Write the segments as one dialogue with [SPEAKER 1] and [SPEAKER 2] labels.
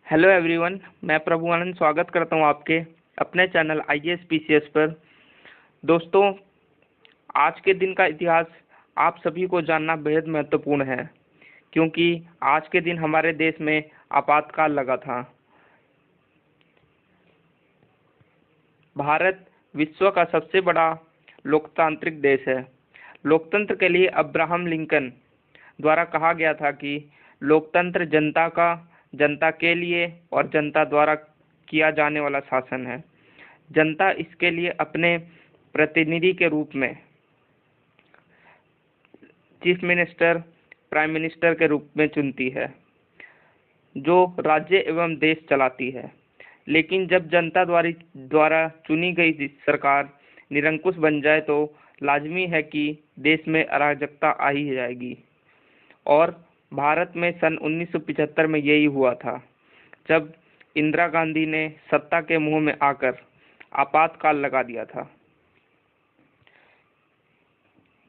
[SPEAKER 1] Hello everyone, मैं प्रभु आनंद स्वागत करता हूं आपके अपने चैनल आईएएस पीसीएस पर। दोस्तों, आज के दिन का इतिहास आप सभी को जानना बेहद महत्वपूर्ण है, क्योंकि आज के दिन हमारे देश में आपातकाल लगा था। भारत विश्व का सबसे बड़ा लोकतांत्रिक देश है। लोकतंत्र के लिए अब्राहम लिंकन द्वारा कहा गया था कि लोकतंत्र जनता के लिए और जनता द्वारा किया जाने वाला शासन है। जनता इसके लिए अपने प्रतिनिधि के रूप में चीफ मिनिस्टर, प्राइम मिनिस्टर के रूप में चुनती है, जो राज्य एवं देश चलाती है। लेकिन जब जनता द्वारा चुनी गई सरकार निरंकुश बन जाए तो लाजमी है कि देश में अराजकता आ ही जाएगी। और भारत में सन 1975 में यही हुआ था, जब इंदिरा गांधी ने सत्ता के मुंह में आकर आपातकाल लगा दिया था।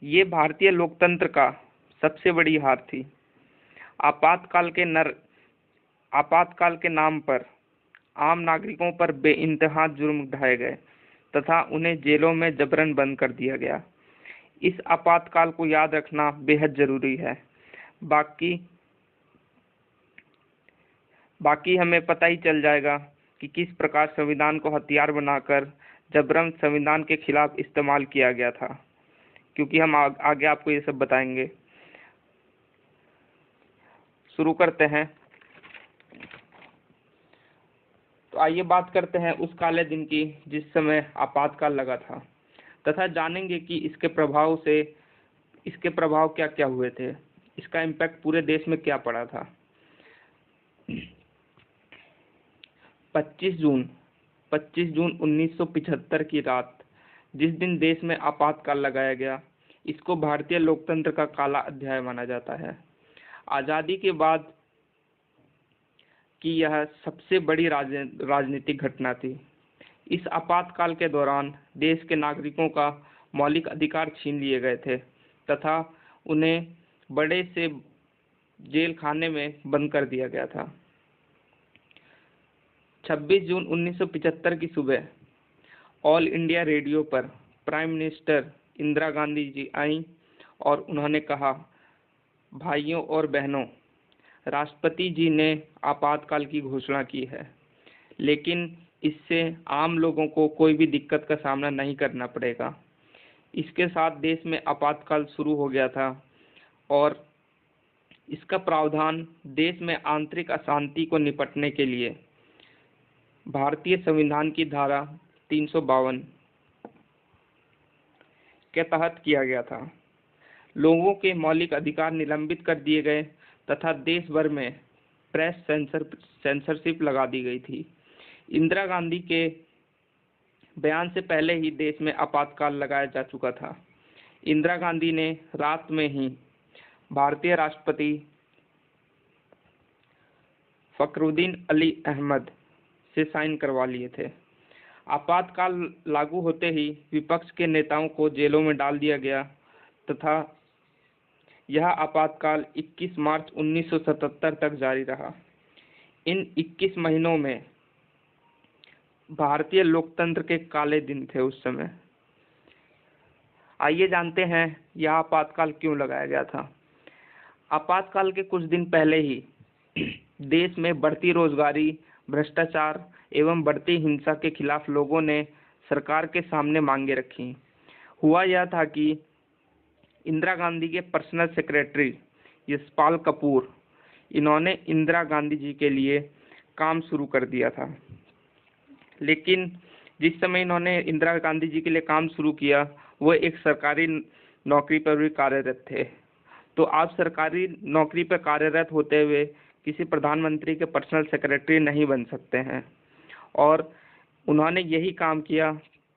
[SPEAKER 1] ये भारतीय लोकतंत्र का सबसे बड़ी हार थी। आपातकाल के नाम पर आम नागरिकों पर बेइंतहा जुर्म ढाए गए तथा उन्हें जेलों में जबरन बंद कर दिया गया। इस आपातकाल को याद रखना बेहद जरूरी है। बाकी हमें पता ही चल जाएगा कि किस प्रकार संविधान को हथियार बनाकर जबरन संविधान के खिलाफ इस्तेमाल किया गया था, क्योंकि हम आगे आपको ये सब बताएंगे। शुरू करते हैं। तो आइए बात करते हैं उस काले दिन की जिस समय आपातकाल लगा था, तथा जानेंगे कि इसके प्रभाव क्या क्या हुए थे, इसका इम्पैक्ट पूरे देश में क्या पड़ा था। 25 जून 1975 की रात, जिस दिन देश में आपातकाल लगाया गया, इसको भारतीय लोकतंत्र का काला अध्याय माना जाता है। आजादी के बाद की यह सबसे बड़ी राजनीतिक घटना थी। इस आपातकाल के दौरान देश के नागरिकों का मौलिक अधिकार छीन लिए गए थे तथा उन्हें बड़े से जेल खाने में बंद कर दिया गया था। 26 जून 1975 की सुबह ऑल इंडिया रेडियो पर प्राइम मिनिस्टर इंदिरा गांधी जी आईं और उन्होंने कहा, भाइयों और बहनों, राष्ट्रपति जी ने आपातकाल की घोषणा की है, लेकिन इससे आम लोगों को कोई भी दिक्कत का सामना नहीं करना पड़ेगा। इसके साथ देश में आपातकाल शुरू हो गया था और इसका प्रावधान देश में आंतरिक अशांति को निपटने के लिए भारतीय संविधान की धारा 352 के तहत किया गया था। लोगों के मौलिक अधिकार निलंबित कर दिए गए तथा देश भर में प्रेस सेंसरशिप लगा दी गई थी। इंदिरा गांधी के बयान से पहले ही देश में आपातकाल लगाया जा चुका था। इंदिरा गांधी ने रात में ही भारतीय राष्ट्रपति फखरुद्दीन अली अहमद से साइन करवा लिए थे। आपातकाल लागू होते ही विपक्ष के नेताओं को जेलों में डाल दिया गया तथा यह आपातकाल 21 मार्च 1977 तक जारी रहा। इन 21 महीनों में भारतीय लोकतंत्र के काले दिन थे उस समय। आइए जानते हैं यह आपातकाल क्यों लगाया गया था। आपातकाल के कुछ दिन पहले ही देश में बढ़ती रोजगारी, भ्रष्टाचार एवं बढ़ती हिंसा के खिलाफ लोगों ने सरकार के सामने मांगे रखी। हुआ यह था कि इंदिरा गांधी के पर्सनल सेक्रेटरी यशपाल कपूर, इन्होंने इंदिरा गांधी जी के लिए काम शुरू कर दिया था। लेकिन जिस समय इन्होंने इंदिरा गांधी जी के लिए काम शुरू किया, वो एक सरकारी नौकरी पर भी कार्यरत थे। तो आप सरकारी नौकरी पर कार्यरत होते हुए किसी प्रधानमंत्री के पर्सनल सेक्रेटरी नहीं बन सकते हैं। और उन्होंने यही काम किया।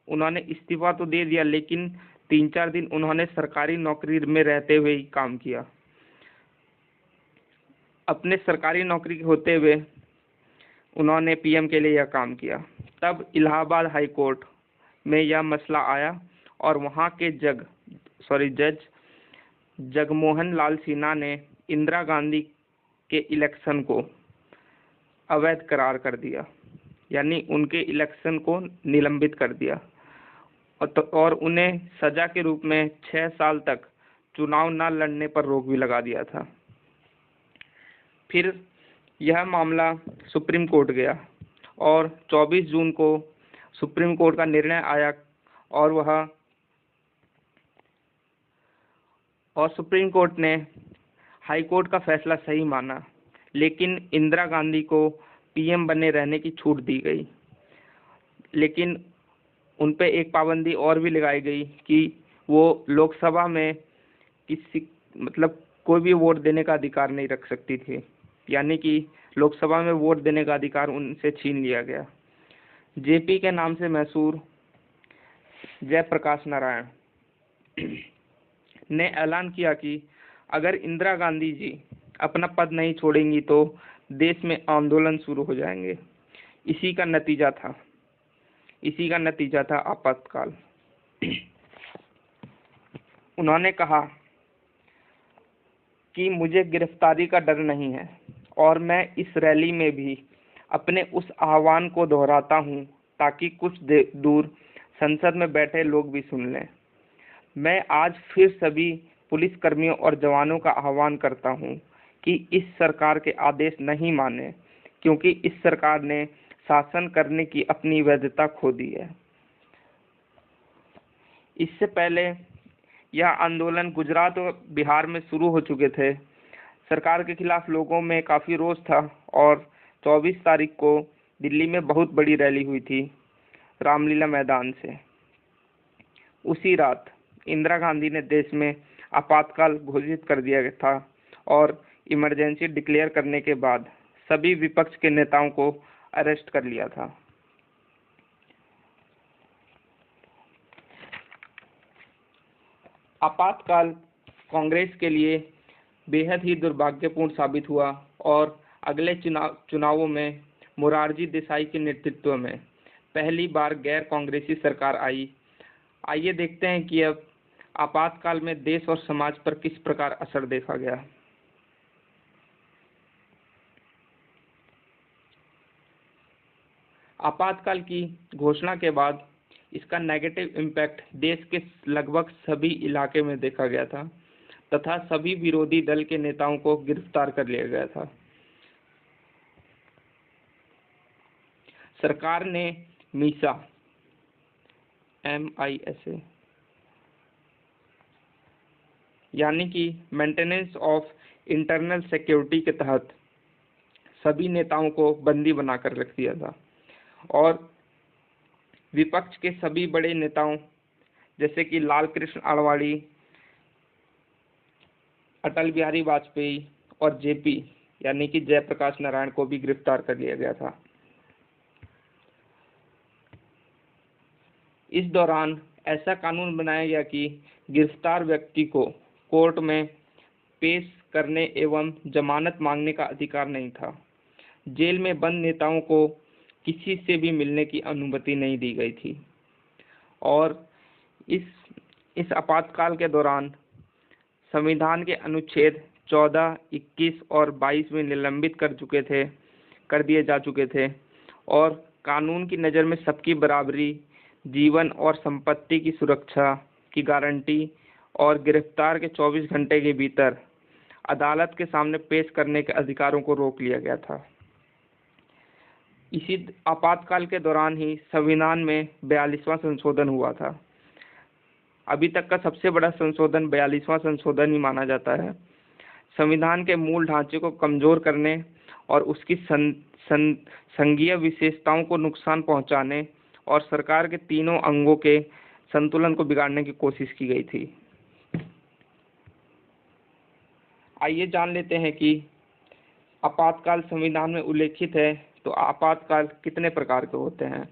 [SPEAKER 1] उन्होंने इस्तीफा तो दे दिया, लेकिन 3-4 दिन उन्होंने सरकारी नौकरी में रहते हुए ही काम किया। अपने सरकारी नौकरी होते हुए उन्होंने पीएम के लिए यह काम किया। तब इलाहाबाद हाई कोर्ट में यह मसला आया और वहाँ के जज जगमोहन लाल सिन्हा ने इंदिरा गांधी के इलेक्शन को अवैध करार कर दिया, यानी उनके इलेक्शन को निलंबित कर दिया और उन्हें सजा के रूप में 6 साल तक चुनाव न लड़ने पर रोक भी लगा दिया था। फिर यह मामला सुप्रीम कोर्ट गया और 24 जून को सुप्रीम कोर्ट का निर्णय आया और सुप्रीम कोर्ट ने हाई कोर्ट का फैसला सही माना, लेकिन इंदिरा गांधी को पीएम बने रहने की छूट दी गई। लेकिन उन पे एक पाबंदी और भी लगाई गई कि वो लोकसभा में कोई भी वोट देने का अधिकार नहीं रख सकती थी, यानी कि लोकसभा में वोट देने का अधिकार उनसे छीन लिया गया। जेपी के नाम से मशहूर जयप्रकाश नारायण ने ऐलान किया कि अगर इंदिरा गांधी जी अपना पद नहीं छोड़ेंगी तो देश में आंदोलन शुरू हो जाएंगे। इसी का नतीजा था आपातकाल। उन्होंने कहा कि मुझे गिरफ्तारी का डर नहीं है और मैं इस रैली में भी अपने उस आह्वान को दोहराता हूं ताकि कुछ दूर संसद में बैठे लोग भी सुन लें। मैं आज फिर सभी पुलिस कर्मियों और जवानों का आह्वान करता हूं कि इस सरकार के आदेश नहीं माने, क्योंकि इस सरकार ने शासन करने की अपनी वैधता खो दी है। इससे पहले यह आंदोलन गुजरात और बिहार में शुरू हो चुके थे। सरकार के खिलाफ लोगों में काफ़ी रोष था और 24 तारीख को दिल्ली में बहुत बड़ी रैली हुई थी रामलीला मैदान से। उसी रात इंदिरा गांधी ने देश में आपातकाल घोषित कर दिया था और इमरजेंसी डिक्लेयर करने के बाद सभी विपक्ष के नेताओं को अरेस्ट कर लिया था। आपातकाल कांग्रेस के लिए बेहद ही दुर्भाग्यपूर्ण साबित हुआ और अगले चुनावों में मोरारजी देसाई के नेतृत्व में पहली बार गैर कांग्रेसी सरकार आई। आइए देखते हैं कि अब आपातकाल में देश और समाज पर किस प्रकार असर देखा गया। आपातकाल की घोषणा के बाद इसका नेगेटिव इम्पैक्ट देश के लगभग सभी इलाके में देखा गया था तथा सभी विरोधी दल के नेताओं को गिरफ्तार कर लिया गया था। सरकार ने मीसा MISA यानी कि मेंटेनेंस ऑफ इंटरनल सिक्योरिटी के तहत सभी नेताओं को बंदी बनाकर रख दिया था और विपक्ष के सभी बड़े नेताओं जैसे कि लाल कृष्ण आडवाणी, अटल बिहारी वाजपेयी और जेपी यानी कि जयप्रकाश नारायण को भी गिरफ्तार कर लिया गया था। इस दौरान ऐसा कानून बनाया गया कि गिरफ्तार व्यक्ति को कोर्ट में पेश करने एवं जमानत मांगने का अधिकार नहीं था। जेल में बंद नेताओं को किसी से भी मिलने की अनुमति नहीं दी गई थी और इस आपातकाल के दौरान संविधान के अनुच्छेद 14, 21 और 22 में निलंबित कर दिए जा चुके थे और कानून की नज़र में सबकी बराबरी, जीवन और संपत्ति की सुरक्षा की गारंटी और गिरफ्तार के 24 घंटे के भीतर अदालत के सामने पेश करने के अधिकारों को रोक लिया गया था। इसी आपातकाल के दौरान ही संविधान में 42वां संशोधन हुआ था। अभी तक का सबसे बड़ा संशोधन 42वां संशोधन ही माना जाता है। संविधान के मूल ढांचे को कमजोर करने और उसकी संघीय विशेषताओं को नुकसान पहुंचाने और सरकार के तीनों अंगों के संतुलन को बिगाड़ने की कोशिश की गई थी। आइए जान लेते हैं कि आपातकाल संविधान में उल्लेखित है तो आपातकाल कितने प्रकार के होते हैं।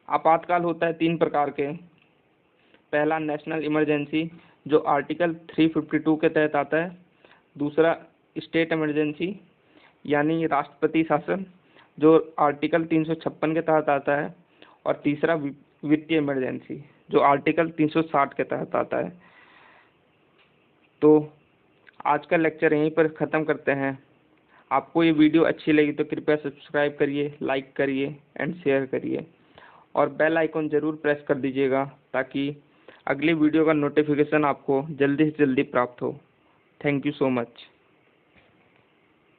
[SPEAKER 1] आपातकाल होता है 3 प्रकार के। पहला नेशनल इमरजेंसी जो आर्टिकल 352 के तहत आता है। दूसरा स्टेट इमरजेंसी यानी राष्ट्रपति शासन जो आर्टिकल 356 के तहत आता है। और तीसरा वित्तीय इमरजेंसी जो आर्टिकल 360 के तहत आता है। तो आज का लेक्चर यहीं पर ख़त्म करते हैं। आपको ये वीडियो अच्छी लगी तो कृपया सब्सक्राइब करिए, लाइक करिए एंड शेयर करिए और बेल आइकन ज़रूर प्रेस कर दीजिएगा ताकि अगली वीडियो का नोटिफिकेशन आपको जल्दी से जल्दी प्राप्त हो। Thank you so much.